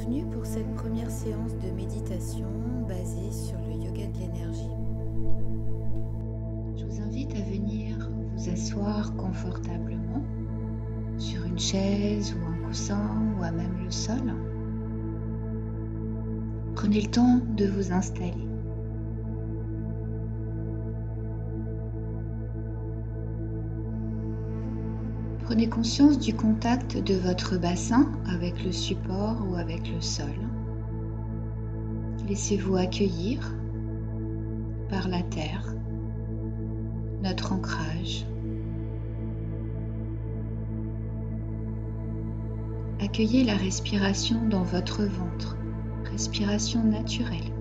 Bienvenue pour cette première séance de méditation basée sur le yoga de l'énergie. Je vous invite à venir vous asseoir confortablement sur une chaise ou un coussin ou à même le sol. Prenez le temps de vous installer. Prenez conscience du contact de votre bassin avec le support ou avec le sol. Laissez-vous accueillir par la terre, notre ancrage. Accueillez la respiration dans votre ventre, respiration naturelle.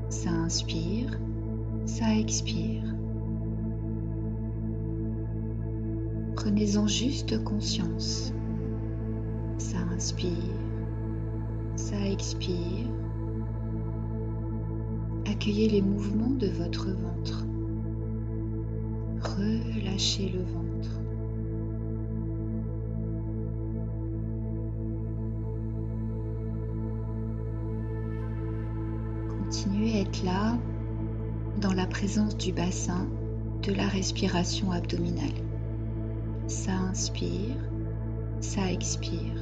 Ça inspire, ça expire. Prenez-en juste conscience. Ça inspire, ça expire. Accueillez les mouvements de votre ventre. Relâchez le ventre. Continuez à être là, dans la présence du bassin, de la respiration abdominale. Ça inspire, ça expire.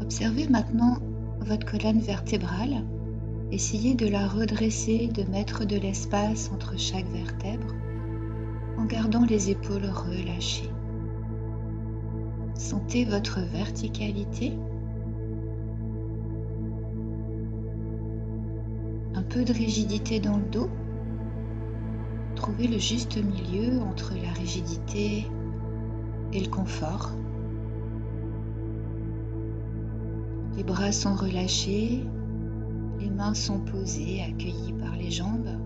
Observez maintenant votre colonne vertébrale. Essayez de la redresser, de mettre de l'espace entre chaque vertèbre en gardant les épaules relâchées. Sentez votre verticalité. Un peu de rigidité dans le dos. Trouvez le juste milieu entre la rigidité et le confort. Les bras sont relâchés, les mains sont posées, accueillies par les jambes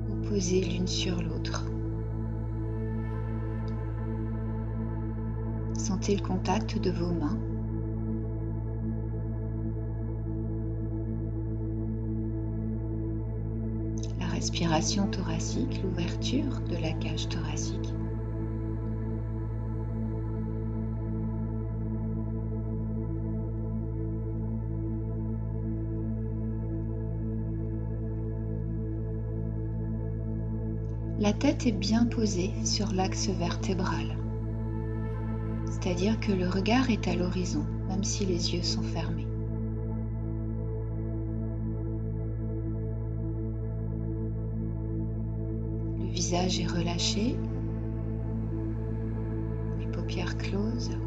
ou posées l'une sur l'autre. Sentez le contact de vos mains. La respiration thoracique, l'ouverture de la cage thoracique. La tête est bien posée sur l'axe vertébral. C'est-à-dire que le regard est à l'horizon, même si les yeux sont fermés. Le visage est relâché, les paupières closes.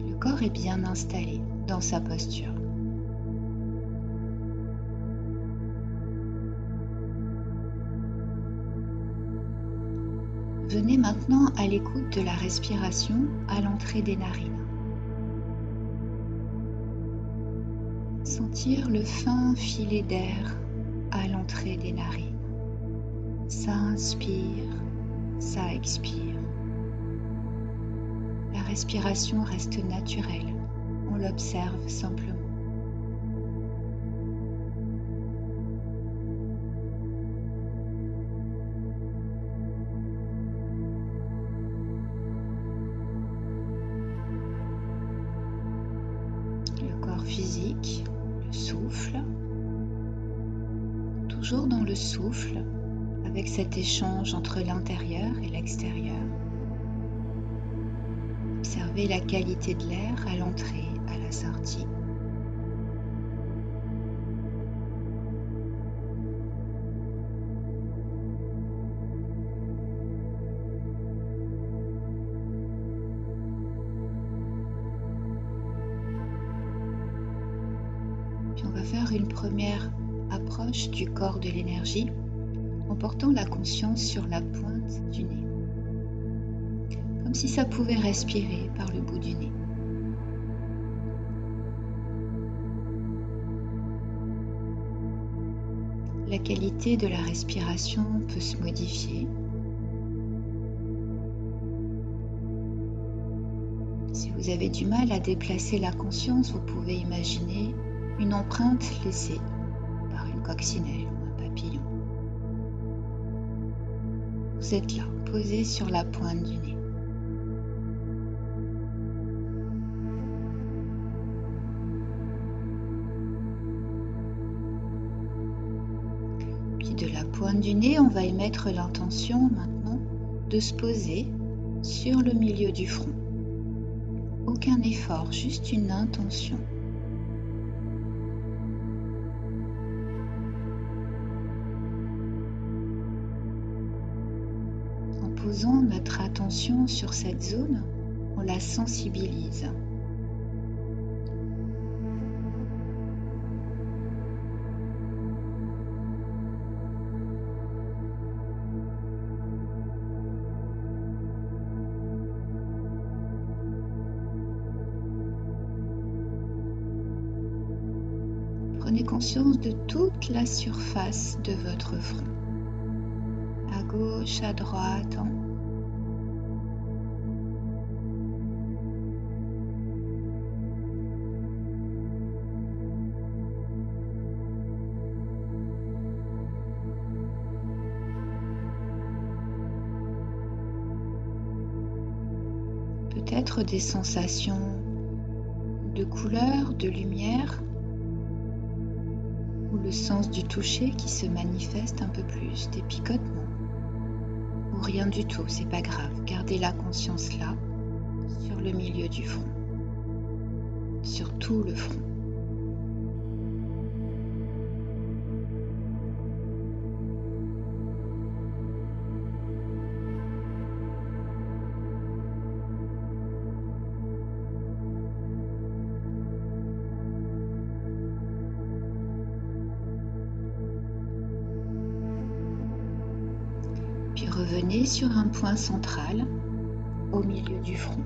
Le corps est bien installé dans sa posture. Venez maintenant à l'écoute de la respiration à l'entrée des narines. Sentir le fin filet d'air à l'entrée des narines. Ça inspire, ça expire. La respiration reste naturelle, on l'observe simplement. Physique, le souffle, toujours dans le souffle, avec cet échange entre l'intérieur et l'extérieur. Observez la qualité de l'air à l'entrée, à la sortie. On va faire une première approche du corps de l'énergie en portant la conscience sur la pointe du nez, comme si ça pouvait respirer par le bout du nez. La qualité de la respiration peut se modifier. Si vous vous avez du mal à déplacer la conscience, vous pouvez imaginer une empreinte laissée par une coccinelle ou un papillon. Vous êtes là, posé sur la pointe du nez. Puis de la pointe du nez, on va émettre l'intention maintenant de se poser sur le milieu du front. Aucun effort, juste une intention. En posant notre attention sur cette zone, on la sensibilise. Prenez conscience de toute la surface de votre front, à gauche, à droite. Peut-être des sensations de couleur, de lumière, ou le sens du toucher qui se manifeste un peu plus, des picotements, ou rien du tout, c'est pas grave. Gardez la conscience là, sur le milieu du front, sur tout le front. Puis revenez sur un point central au milieu du front.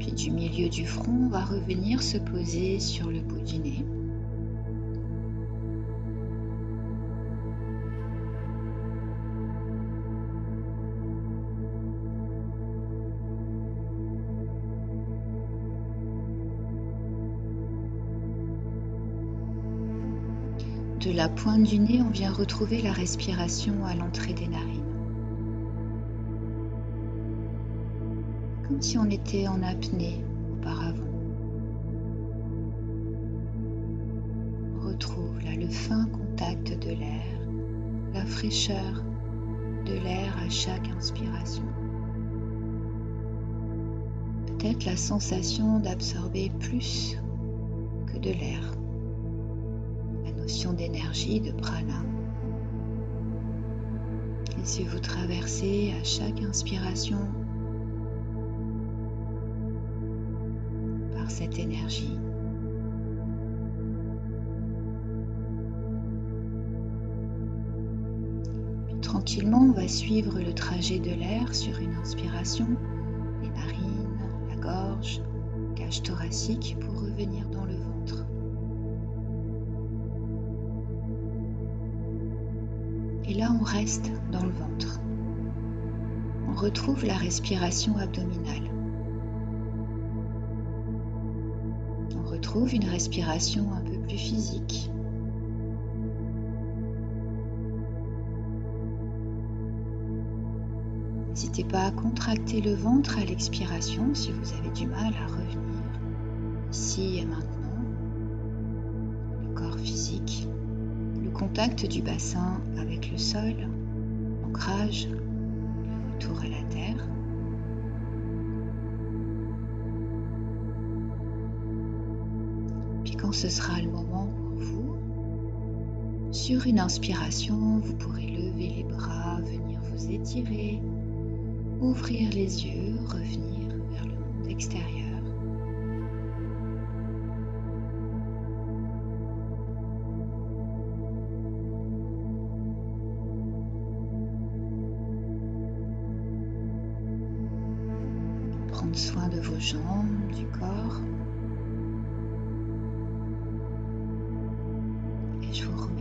Puis du milieu du front, on va revenir se poser sur le bout du nez. De la pointe du nez, on vient retrouver la respiration à l'entrée des narines. Comme si on était en apnée auparavant. On retrouve là le fin contact de l'air, la fraîcheur de l'air à chaque inspiration. Peut-être la sensation d'absorber plus que de l'air. La notion d'énergie, de prana. Laissez-vous traverser à chaque inspiration par cette énergie. Puis tranquillement, on va suivre le trajet de l'air sur une inspiration, les narines, la gorge, cage thoracique pour revenir dans le ventre. Et là, on reste dans le ventre. On retrouve la respiration abdominale. On retrouve une respiration un peu plus physique. N'hésitez pas à contracter le ventre à l'expiration si vous avez du mal à revenir ici et maintenant. Le corps physique, le contact du bassin avec le sol, l'ancrage, le retour à la terre. Puis quand ce sera le moment pour vous, Sur une inspiration, vous pourrez lever les bras, venir vous étirer, ouvrir les yeux, revenir vers le monde extérieur. Prendre soin de vos jambes, du corps. Et je vous